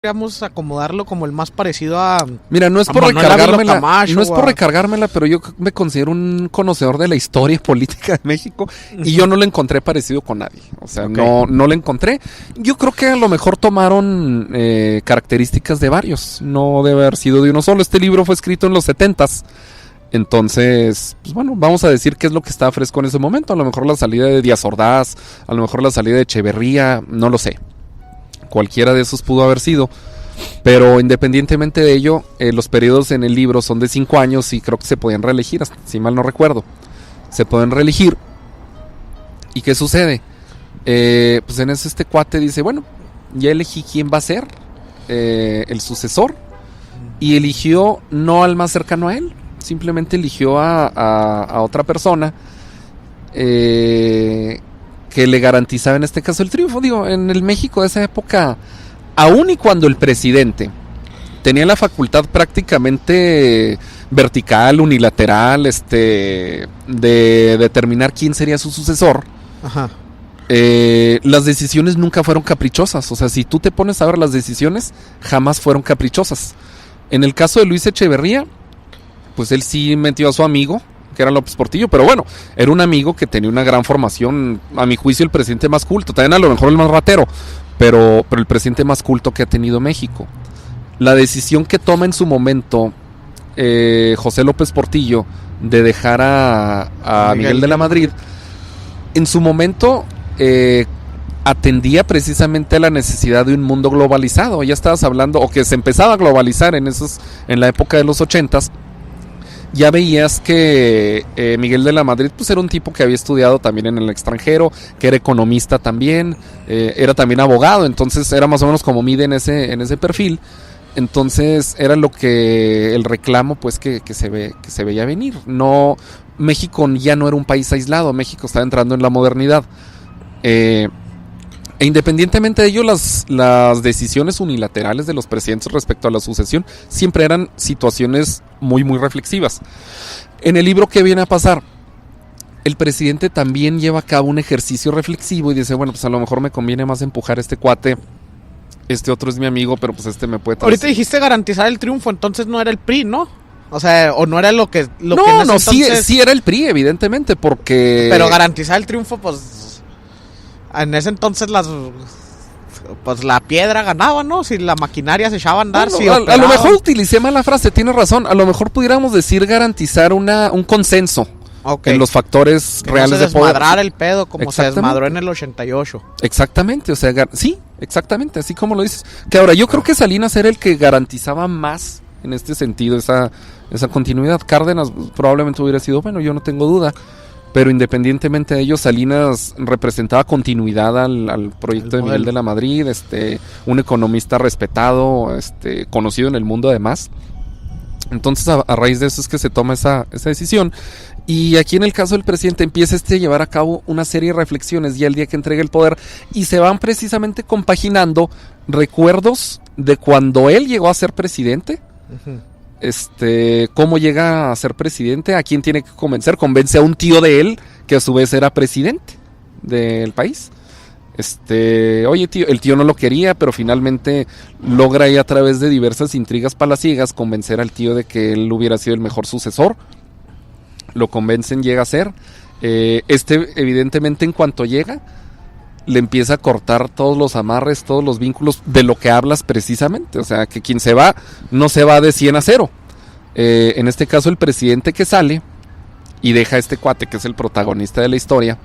podríamos acomodarlo como el más parecido a... Mira, no es por recargármela, pero yo me considero un conocedor de la historia política de México y yo no lo encontré parecido con nadie. O sea, okay. no lo encontré. Yo creo que a lo mejor tomaron características de varios. No debe haber sido de uno solo. Este libro fue escrito en los 70s. Entonces, pues bueno, vamos a decir qué es lo que está fresco en ese momento. A lo mejor la salida de Díaz Ordaz, a lo mejor la salida de Echeverría, no lo sé. Cualquiera de esos pudo haber sido. Pero independientemente de ello, los periodos en el libro son de 5 años y creo que se podían reelegir, si mal no recuerdo. Se pueden reelegir. ¿Y qué sucede? Pues en eso este cuate dice, bueno, ya elegí quién va a ser el sucesor. Y eligió no al más cercano a él. Simplemente eligió a otra persona que le garantizaba en este caso el triunfo. Digo, en el México de esa época, aun y cuando el presidente tenía la facultad prácticamente vertical, unilateral, de determinar quién sería su sucesor, ajá. Las decisiones nunca fueron caprichosas. O sea, si tú te pones a ver las decisiones, jamás fueron caprichosas. En el caso de Luis Echeverría, pues él sí metió a su amigo, que era López Portillo, pero bueno, era un amigo que tenía una gran formación, a mi juicio el presidente más culto, también a lo mejor el más ratero, pero el presidente más culto que ha tenido México. La decisión que toma en su momento José López Portillo de dejar a Miguel de la Madrid, en su momento atendía precisamente a la necesidad de un mundo globalizado. Ya estabas hablando, o que se empezaba a globalizar en la época de los 80s. Ya veías que Miguel de la Madrid pues era un tipo que había estudiado también en el extranjero, que era economista también, era también abogado, entonces era más o menos como mide en ese perfil. Entonces era lo que el reclamo pues que se veía venir. No, México ya no era un país aislado, México estaba entrando en la modernidad. E independientemente de ello, las decisiones unilaterales de los presidentes respecto a la sucesión siempre eran situaciones muy, muy reflexivas. En el libro, ¿qué viene a pasar? El presidente también lleva a cabo un ejercicio reflexivo y dice, bueno, pues a lo mejor me conviene más empujar a este cuate. Este otro es mi amigo, pero pues me puede... Ahorita dijiste garantizar el triunfo, entonces no era el PRI, ¿no? O sea, o no era lo que No, sí era el PRI, evidentemente, porque... Pero garantizar el triunfo, pues... En ese entonces pues la piedra ganaba, ¿no? Si la maquinaria se echaba a andar, bueno, a lo mejor utilicé mal la frase, tienes razón. A lo mejor pudiéramos decir garantizar un consenso en los factores que reales no se de poder. Desmadrar el pedo como se desmadró en el 88. Exactamente, o sea, sí, exactamente, así como lo dices. Que ahora, yo creo que Salinas era el que garantizaba más en este sentido esa continuidad. Cárdenas probablemente hubiera sido, bueno, yo no tengo duda. Pero independientemente de ello, Salinas representaba continuidad al proyecto de Miguel de la Madrid, un economista respetado, conocido en el mundo además. Entonces a raíz de eso es que se toma esa decisión. Y aquí en el caso del presidente empieza a llevar a cabo una serie de reflexiones ya el día que entrega el poder, y se van precisamente compaginando recuerdos de cuando él llegó a ser presidente. Uh-huh. Cómo llega a ser presidente, a quién tiene que convencer, convence a un tío de él que a su vez era presidente del país. Oye tío, el tío no lo quería, pero finalmente logra ahí a través de diversas intrigas palaciegas convencer al tío de que él hubiera sido el mejor sucesor. Lo convencen, llega a ser. Evidentemente en cuanto llega, le empieza a cortar todos los amarres, todos los vínculos de lo que hablas precisamente. O sea, que quien se va, no se va de 100 a 0. En este caso, el presidente que sale y deja a este cuate, que es el protagonista de la historia,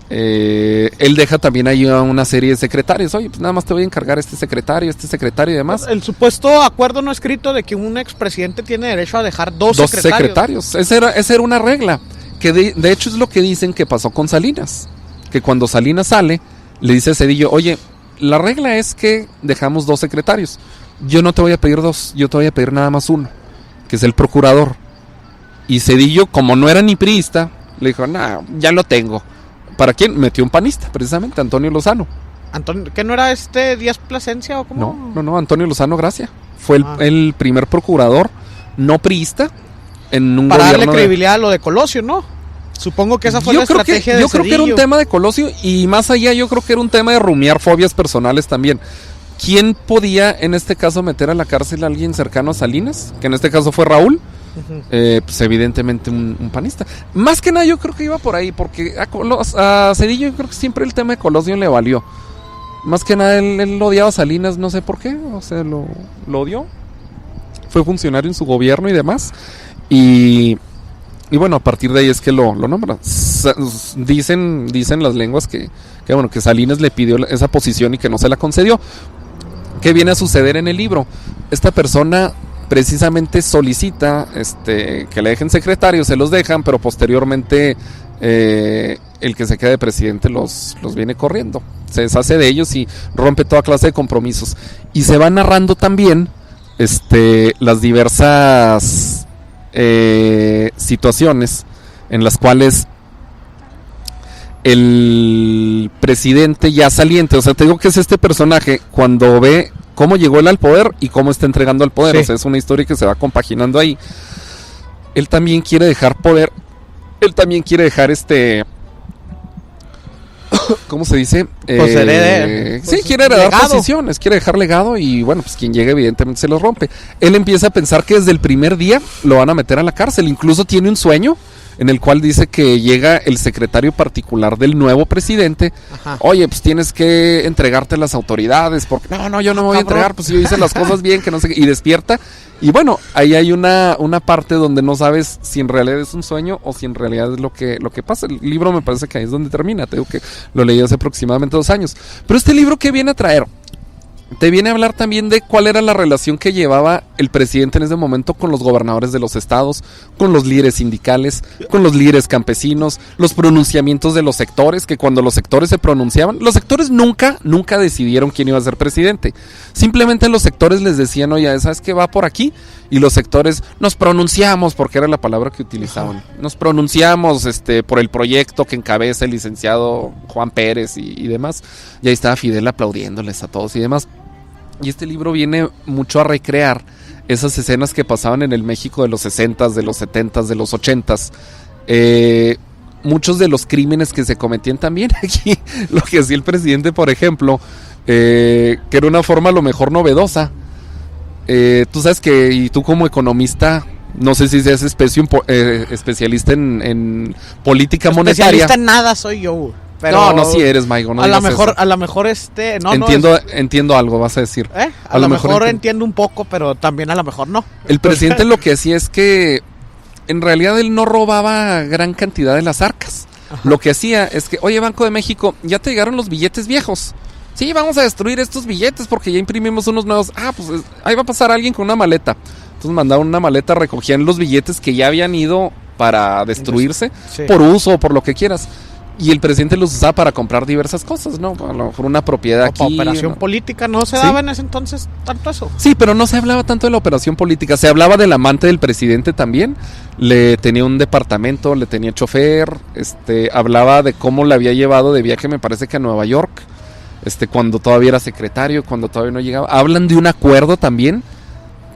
él deja también ahí a una serie de secretarios. Oye, pues nada más te voy a encargar este secretario y demás. El supuesto acuerdo no escrito de que un expresidente tiene derecho a dejar dos secretarios. Esa era una regla, que de hecho es lo que dicen que pasó con Salinas. Que cuando Salinas sale, le dice a Zedillo, oye, la regla es que dejamos 2 secretarios. Yo no te voy a pedir 2, yo te voy a pedir nada más uno, que es el procurador. Y Zedillo, como no era ni priista, le dijo, nah, ya lo tengo. ¿Para quién? Metió un panista, precisamente, Antonio Lozano. ¿Que no era Díaz Plasencia o cómo? No, Antonio Lozano Gracia. Fue el primer procurador no priista en un para gobierno. Para darle credibilidad a lo de Colosio, ¿no? Supongo que esa fue la estrategia de Yo creo que era un tema de Colosio, y más allá yo creo que era un tema de rumiar fobias personales también. ¿quién podía en este caso meter a la cárcel a alguien cercano a Salinas? Que en este caso fue Raúl. Pues evidentemente un panista. Más que nada yo creo que iba por ahí, porque a Zedillo yo creo que siempre el tema de Colosio le valió. Más que nada él odiaba a Salinas, no sé por qué, o sea, lo odió. Fue funcionario en su gobierno y demás. Y bueno, a partir de ahí es que lo nombra. Dicen las lenguas que Salinas le pidió esa posición y que no se la concedió. ¿Qué viene a suceder en el libro? Esta persona precisamente solicita que le dejen secretarios, se los dejan, pero posteriormente el que se quede de presidente los viene corriendo, se deshace de ellos y rompe toda clase de compromisos. Y se va narrando también las diversas situaciones en las cuales el presidente ya saliente, o sea, te digo que es este personaje cuando ve cómo llegó él al poder y cómo está entregando el poder, sí. O sea, es una historia que se va compaginando ahí. Él también quiere dejar poder, él también quiere dejar ¿cómo se dice? Sí, quiere heredar posiciones, quiere dejar legado y bueno, pues quien llegue evidentemente se los rompe. Él empieza a pensar que desde el primer día lo van a meter a la cárcel, incluso tiene un sueño en el cual dice que llega el secretario particular del nuevo presidente. Ajá. Oye, pues tienes que entregarte a las autoridades, porque no, yo no me voy a entregar, pues yo hice las cosas bien, que no sé qué, y despierta, y bueno, ahí hay una parte donde no sabes si en realidad es un sueño o si en realidad es lo que pasa. El libro me parece que ahí es donde termina, te digo que lo leí hace aproximadamente 2 años, pero este libro, ¿qué viene a traer? Te viene a hablar también de cuál era la relación que llevaba el presidente en ese momento con los gobernadores de los estados, con los líderes sindicales, con los líderes campesinos, los pronunciamientos de los sectores, que cuando los sectores se pronunciaban, los sectores nunca decidieron quién iba a ser presidente. Simplemente los sectores les decían, oye, ¿sabes qué va por aquí? Y los sectores nos pronunciamos, porque era la palabra que utilizaban. Nos pronunciamos por el proyecto que encabeza el licenciado Juan Pérez y demás. Y ahí estaba Fidel aplaudiéndoles a todos y demás. Y este libro viene mucho a recrear esas escenas que pasaban en el México de los 60s, de los 70s, de los 80s. Muchos de los crímenes que se cometían también aquí. Lo que hacía el presidente, por ejemplo, que era una forma a lo mejor novedosa. Tú sabes que, y tú como economista, no sé si seas especialista en política monetaria. Especialista en nada soy yo. Pero no, sí eres, Maigo. No a lo mejor no. Entiendo algo, vas a decir. A lo mejor entiendo un poco, pero también a lo mejor no. El presidente lo que hacía es que en realidad él no robaba gran cantidad de las arcas. Ajá. Lo que hacía es que, oye, Banco de México, ya te llegaron los billetes viejos. Sí, vamos a destruir estos billetes porque ya imprimimos unos nuevos. Pues ahí va a pasar alguien con una maleta. Entonces mandaban una maleta, recogían los billetes que ya habían ido para destruirse, sí, por uso o por lo que quieras. Y el presidente los usaba para comprar diversas cosas, ¿no? A lo mejor una propiedad aquí. Operación política, ¿no se daba en ese entonces tanto eso? Sí, pero no se hablaba tanto de la operación política. Se hablaba del amante del presidente también. Le tenía un departamento, le tenía chofer. Hablaba de cómo le había llevado de viaje, me parece que a Nueva York. Cuando todavía era secretario, cuando todavía no llegaba. Hablan de un acuerdo también,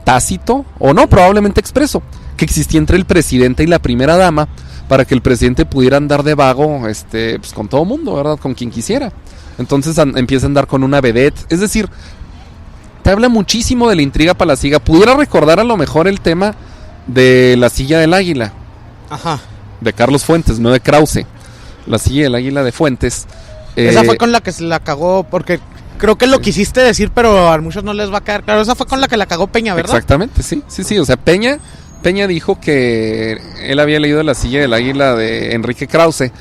tácito, o no, probablemente expreso, que existía entre el presidente y la primera dama, para que el presidente pudiera andar de vago pues con todo mundo, ¿verdad? Con quien quisiera. Entonces empieza a andar con una vedette. Es decir, te habla muchísimo de la intriga palaciega. Pudiera recordar a lo mejor el tema de la silla del águila. Ajá. De Carlos Fuentes, no de Krause. La silla del águila de Fuentes. Esa fue con la que se la cagó, porque creo que lo quisiste decir, pero a muchos no les va a quedar claro. Esa fue con la que la cagó Peña, ¿verdad? Exactamente, sí. O sea, Peña dijo que él había leído La silla del águila de Enrique Krause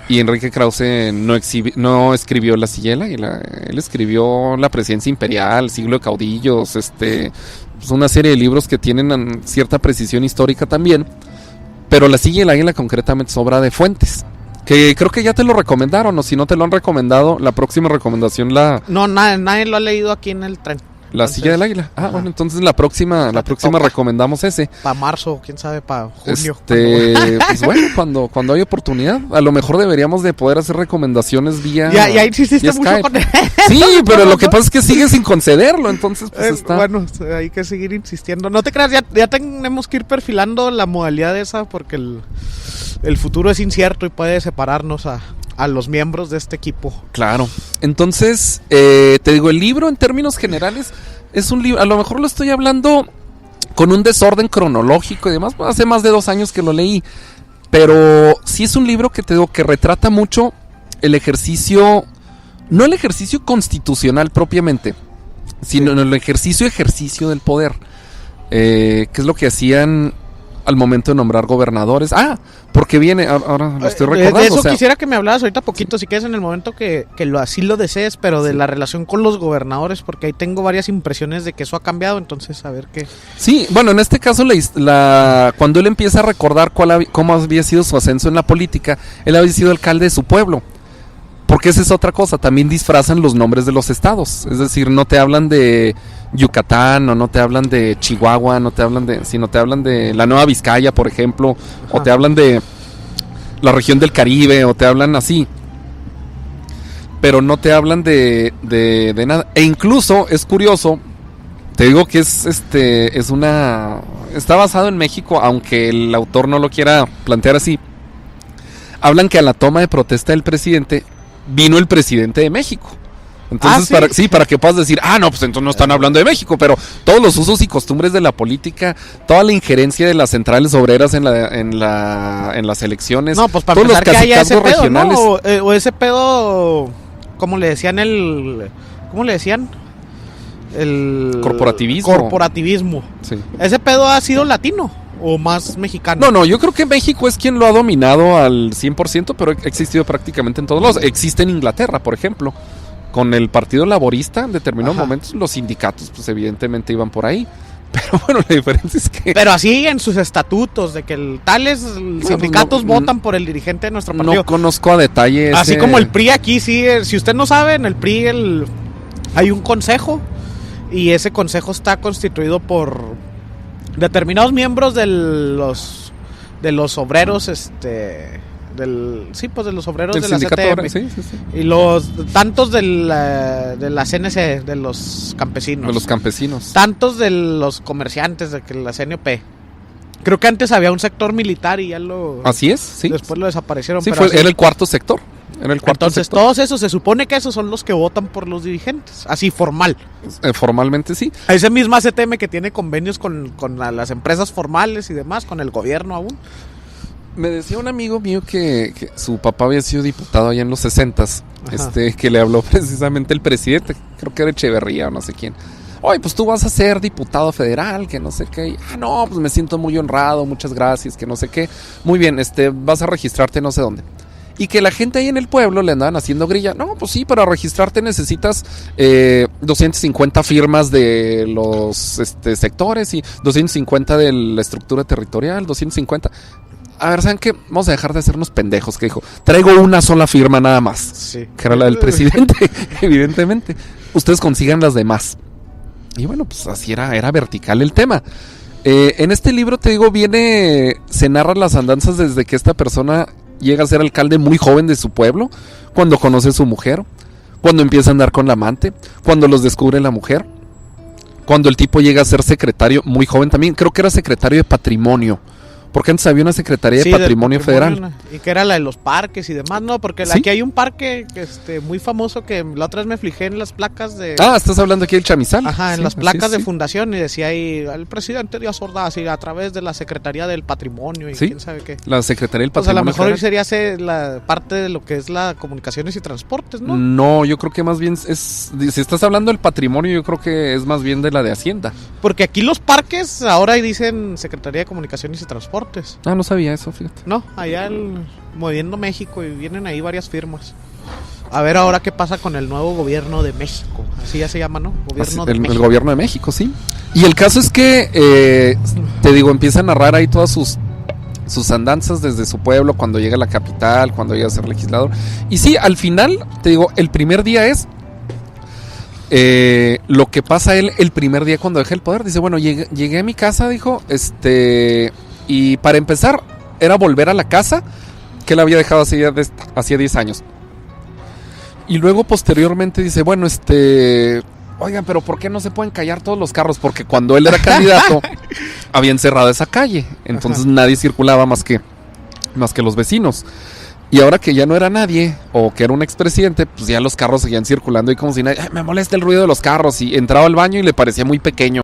y Enrique Krause no escribió La silla del águila. Él escribió La presidencia imperial, Siglo de caudillos, pues una serie de libros que tienen cierta precisión histórica también, pero La silla del águila concretamente es obra de Fuentes, que creo que ya te lo recomendaron, o si no te lo han recomendado, la próxima recomendación No, nadie lo ha leído aquí en el tren. La silla del águila. Bueno, entonces la próxima recomendamos ese. Para marzo, quién sabe, para junio. Pues bueno, cuando hay oportunidad, a lo mejor deberíamos de poder hacer recomendaciones vía. Ya insististe mucho con Sí, pero lo que pasa es que sigue sin concederlo, entonces pues está. Bueno, hay que seguir insistiendo. No te creas, ya tenemos que ir perfilando la modalidad de esa porque el futuro es incierto y puede separarnos a a los miembros de este equipo. Claro. Entonces, te digo, el libro en términos generales es un libro, a lo mejor lo estoy hablando con un desorden cronológico y demás, hace más de 2 años que lo leí, pero sí es un libro que te digo que retrata mucho el ejercicio, no el ejercicio constitucional propiamente, sino el ejercicio del poder, que es lo que hacían al momento de nombrar gobernadores. Porque viene, ahora lo estoy recordando. De eso quisiera que me hablaras ahorita poquito, si quieres, en el momento que así lo desees, pero de la relación con los gobernadores, porque ahí tengo varias impresiones de que eso ha cambiado, entonces a ver qué. Sí, bueno, en este caso cuando él empieza a recordar cómo había sido su ascenso en la política, él había sido alcalde de su pueblo. Porque esa es otra cosa, también disfrazan los nombres de los estados, es decir, no te hablan de Yucatán o no te hablan de Chihuahua, sino te hablan de la Nueva Vizcaya, por ejemplo, o te hablan de la región del Caribe, o te hablan así, pero no te hablan de nada. E incluso es curioso, te digo que está basado en México, aunque el autor no lo quiera plantear así. Hablan que a la toma de protesta del presidente vino el presidente de México. Entonces, para que puedas decir, no, pues entonces no están hablando de México, pero todos los usos y costumbres de la política, toda la injerencia de las centrales obreras en las elecciones, no, pues para todos los que haya ese pedo, regionales, ¿no? O ese pedo, ¿cómo le decían? El corporativismo. Sí. Ese pedo ha sido latino o más mexicano. No, yo creo que México es quien lo ha dominado al 100%, pero ha existido prácticamente en todos lados. Existe en Inglaterra, por ejemplo, con el Partido Laborista, en determinados momentos los sindicatos, pues evidentemente iban por ahí. Pero bueno, la diferencia es que... Pero así en sus estatutos, de que tales sindicatos votan por el dirigente de nuestro partido. No conozco a detalle así como el PRI aquí, sí, si usted no sabe, en el PRI hay un consejo, y ese consejo está constituido por determinados miembros de los obreros, de los obreros de la CTM, sí. Y los tantos de la CNC, de los campesinos. De los campesinos. Tantos de los comerciantes, de que la CNOP. Creo que antes había un sector militar y ya lo... Así es, sí. Después lo desaparecieron. Sí, pero era el cuarto sector. Entonces todos esos, se supone que esos son los que votan por los dirigentes, así formal. Formalmente sí. A esa misma CTM que tiene convenios con las empresas formales y demás, con el gobierno aún. Me decía un amigo mío que su papá había sido diputado allá en los 60s, que le habló precisamente el presidente, creo que era Echeverría o no sé quién. Oye, pues tú vas a ser diputado federal, que no sé qué. No, pues me siento muy honrado, muchas gracias, que no sé qué. Muy bien, vas a registrarte no sé dónde. Y que la gente ahí en el pueblo le andaban haciendo grilla. No, pues sí, para registrarte necesitas 250 firmas de los sectores y 250 de la estructura territorial, 250. A ver, ¿saben qué? Vamos a dejar de hacernos pendejos, que dijo. Traigo una sola firma nada más. Sí. Que era la del presidente, evidentemente. Ustedes consigan las demás. Y bueno, pues así era vertical el tema. En este libro, te digo, se narran las andanzas desde que esta persona llega a ser alcalde muy joven de su pueblo, cuando conoce a su mujer, cuando empieza a andar con la amante, cuando los descubre la mujer, cuando el tipo llega a ser secretario muy joven también, creo que era secretario de patrimonio, porque antes había una secretaría de patrimonio federal. Y que era la de los parques y demás, ¿no? Porque ¿Sí? Aquí hay un parque muy famoso que la otra vez me fijé en las placas de... Estás hablando aquí del Chamizal. Ajá, en sí, las placas de sí. fundación, y decía ahí, el presidente Díaz Ordaz, y a través de la Secretaría del Patrimonio y ¿Sí? quién sabe qué. La Secretaría del Pues Patrimonio a lo mejor federal. sería la parte de lo que es la comunicaciones y transportes, ¿no? No, yo creo que más bien si estás hablando del patrimonio, yo creo que es más bien de la de Hacienda. Porque aquí los parques ahora dicen Secretaría de Comunicaciones y Transportes. No sabía eso, fíjate. No, allá Moviendo México, y vienen ahí varias firmas. A ver ahora qué pasa con el nuevo gobierno de México. Así ya se llama, ¿no? Gobierno de México. El gobierno de México, sí. Y el caso es que, te digo, empieza a narrar ahí todas sus andanzas desde su pueblo, cuando llega a la capital, cuando llega a ser legislador. Y sí, al final, te digo, el primer día es lo que pasa él el primer día cuando deja el poder. Dice, bueno, llegué a mi casa, dijo, y para empezar, era volver a la casa que él había dejado hacía 10 años. Y luego posteriormente dice, bueno, oigan, pero ¿por qué no se pueden callar todos los carros? Porque cuando él era candidato, habían cerrado esa calle. Entonces nadie circulaba más que los vecinos. Y ahora que ya no era nadie, o que era un expresidente, pues ya los carros seguían circulando y como si nadie, me molesta el ruido de los carros. Y entraba al baño y le parecía muy pequeño.